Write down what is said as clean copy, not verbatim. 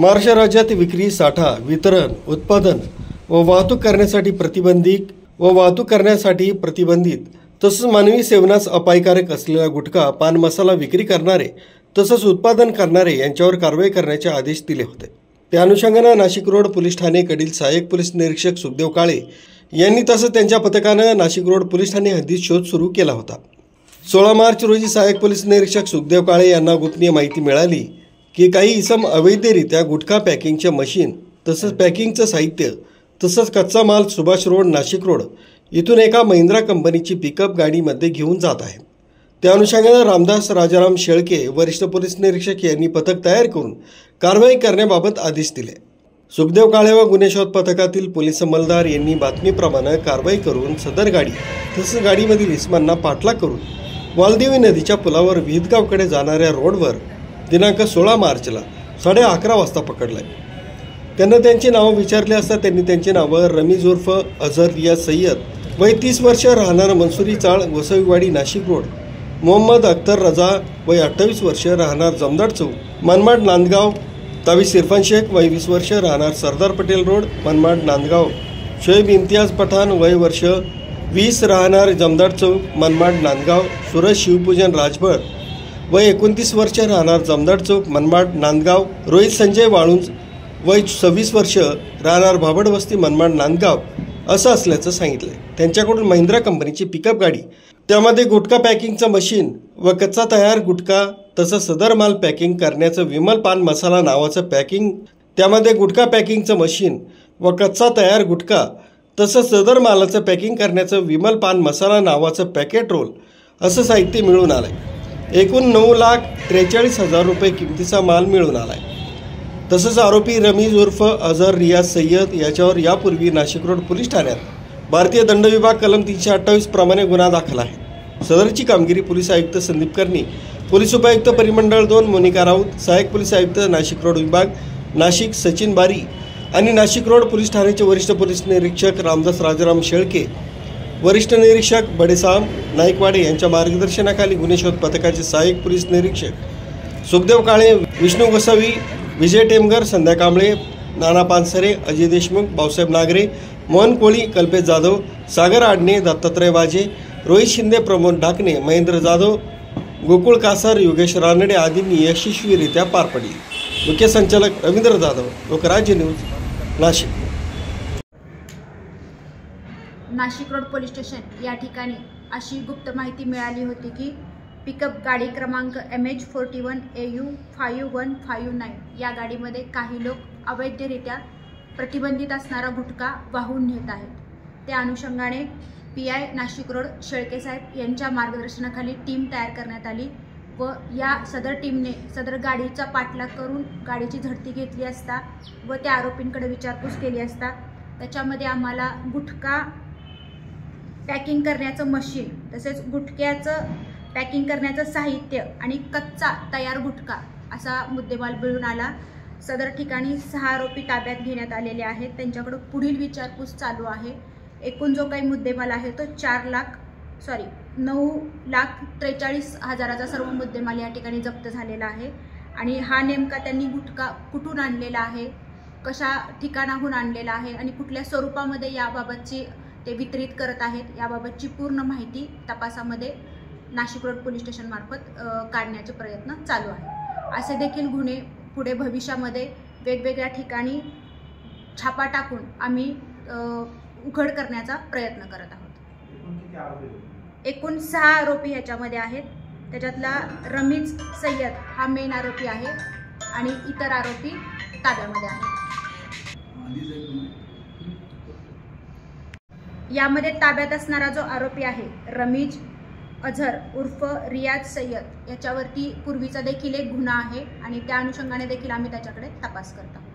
महाराष्ट्र राज्यात विक्री, साठा, वितरण, उत्पादन व वाहतूक करण्यासाठी प्रतिबंधित तसंच मानवी सेवनास अपायकारक असलेला गुटखा, पान मसाला विक्री करणारे तसंच उत्पादन करणारे यांच्यावर कारवाई करण्याचे आदेश दिले होते। त्या अनुषंगाने नाशिक रोड पोलीस ठाणेकडील सहाय्यक पोलीस निरीक्षक सुखदेव काळे यांनी तसंच त्यांच्या पथकाने नाशिक रोड पोलीस ठाणे हद्दीत शोध सुरू केला होता। 16 मार्च रोजी सहाय्यक पोलीस निरीक्षक सुखदेव काळे यांना गोपनीय माहिती मिळाली की काही इसम अवैधरित्या गुटखा पॅकिंगचे मशीन तसंच पॅकिंगचं साहित्य तसंच कच्चा माल सुभाष रोड, नाशिक रोड इथून एका महिंद्रा कंपनीची पिकअप गाडीमध्ये घेऊन जात आहे। त्या अनुषंगाने रामदास राजाराम शेळके वरिष्ठ पोलीस निरीक्षक यांनी पथक तयार करून कारवाई करण्याबाबत आदेश दिले। सुखदेव काळे व गुन्हे शोध पथकातील पोलीस अंमलदार यांनी बातमीप्रमाणे कारवाई करून सदर गाडी तसंच गाडीमधील इसमांना पाठलाग करून वालदेवी नदीच्या पुलावर विहितगावकडे जाणाऱ्या रोडवर दिनांक 16 मार्चला 11:30 वाजता पकडलाय। त्यांना त्यांची नावं विचारली असता त्यांनी त्यांची नावं रमीज उर्फ अझर रियाज सय्यद, वय 30 वर्ष, राहणार मनसुरी चाळ, गोसावीवाडी, नाशिक रोड, मोहम्मद अख्तर रजा, वय 28 वर्ष, राहणार जमदार चौक, मनमाड, नांदगाव, तावीस इरफान शेख, वय 20 वर्ष, राहणार सरदार पटेल रोड, मनमाड, नांदगाव, शोएब इम्तियाज पठाण, वय वर्ष 20, राहणार जमदार चौक, मनमाड, नांदगाव, सूरज शिवपूजन राजभर, वय 29 वर्ष, राहणार जमदार चौक, मनमाड, नांदगाव, रोहित संजय वाळुंज, वय 26 वर्ष, राहणार भाबडवस्ती, मनमाड, नांदगाव असं असल्याचं सांगितलं। त्यांच्याकडून महिंद्रा कंपनीची पिकअप गाडी, त्यामध्ये गुटखा पॅकिंगचं मशीन व कच्चा तयार गुटखा तसंच सदर माल पॅकिंग करण्याचं विमल पान मसाला नावाचं पॅकिंग, त्यामध्ये गुटखा पॅकिंगचं मशीन व कच्चा तयार गुटखा तसंच सदर मालाचं पॅकिंग करण्याचं विमल पान मसाला नावाचं पॅकेट रोल असं साहित्य मिळून आलंय। एकूण 9,43,000 रुपये किमतीचा माल मिळून आलाय। तसंच आरोपी रमीज उर्फ अझर रियाज सय्यद याच्यावर यापूर्वी नाशिक रोड पोलीस ठाण्यात भारतीय दंड विभाग कलम 328 प्रमाणे गुन्हा दाखल आहे। सदरची कामगिरी पोलीस आयुक्त संदीप कर्णी, पोलीस उपायुक्त परिमंडळ 2 मोनिका राऊत, सहाय्यक पोलीस आयुक्त नाशिक रोड विभाग नाशिक सचिन बारी आणि नाशिक रोड पोलीस ठाण्याचे वरिष्ठ पोलीस निरीक्षक रामदास राजाराम शेळके, वरिष्ठ निरीक्षक बडेसाम नाईकवाडे यांच्या मार्गदर्शनाखाली गुन्हे शोध पथकाचे सहाय्यक पोलीस निरीक्षक सुखदेव काळे, विष्णू गोसावी, विजय टेमगर, संध्या कांबळे, नाना पानसरे, अजय देशमुख, भाऊसाहेब नागरे, मोहन कोळी, कल्पेश जाधव, सागर आडणे, दत्तात्रय वाजे, रोहित शिंदे, प्रमोद ढाकणे, महेंद्र जाधव, गोकुळ कासार, योगेश रानडे आदींनी यशस्वीरित्या पार पडली। मुख्य संचालक Ravindra Jadhav, Lokrajya news, Nashik. Nashik road police station या ठिकाणी अशी गुप्त माहिती मिळाली होती की पिकअप गाडी क्रमांक MH41 AU 5159 या गाडीमध्ये काही लोक अवैधरित्या प्रतिबंधित असणारा गुटखा वाहून नेत आहेत। त्या अनुषंगाने PI नाशिक रोड शेळके साहेब यांच्या मार्गदर्शनाखाली टीम तयार करण्यात आली व या सदर टीमने सदर गाडीचा पाठलाग करून गाडीची झडती घेतली असता व त्या आरोपींकडे विचारपूस केली असता त्याच्यामध्ये आम्हाला गुटखा पॅकिंग करण्याचं मशीन तसेच गुटख्याचं पॅकिंग करण्याचं साहित्य आणि कच्चा तयार गुटखा असा मुद्देमाल मिळून आला। सदर ठिकाणी 6 आरोपी ताब्यात घेण्यात आलेले आहेत। त्यांच्याकडे पुढील विचारपूस चालू आहे। एकूण जो काही मुद्देमाल आहे तो 9,43,000चा सर्व मुद्देमाल या ठिकाणी जप्त झालेला आहे आणि हा नेमका त्यांनी गुटखा कुठून आणलेला आहे, कशा ठिकाणाहून आणलेला आहे आणि कुठल्या स्वरूपामध्ये याबाबतची ते वितरित करत आहेत याबाबतची पूर्ण माहिती तपासामध्ये नाशिक रोड पोलीस स्टेशन मार्फत काढण्याचे प्रयत्न चालू आहे। असे देखील गुन्हे पुढे भविष्यामध्ये वेगवेगळ्या ठिकाणी छापा टाकून आम्ही उघड करण्याचा प्रयत्न करत आहोत। एकूण 6 आरोपी ह्याच्यामध्ये आहेत। त्याच्यातला रमीज सय्यद हा मेन आरोपी आहे आणि इतर आरोपी ताब्यामध्ये आहेत। यामध्ये ताब्यात असणारा जो आरोपी आहे रमीज अझर उर्फ रियाज सय्यद याच्यावरती पूर्वीचा देखील एक गुन्हा आहे आणि त्या अनुषंगाने देखील आम्ही त्याच्याकडे तपास करत आहोत।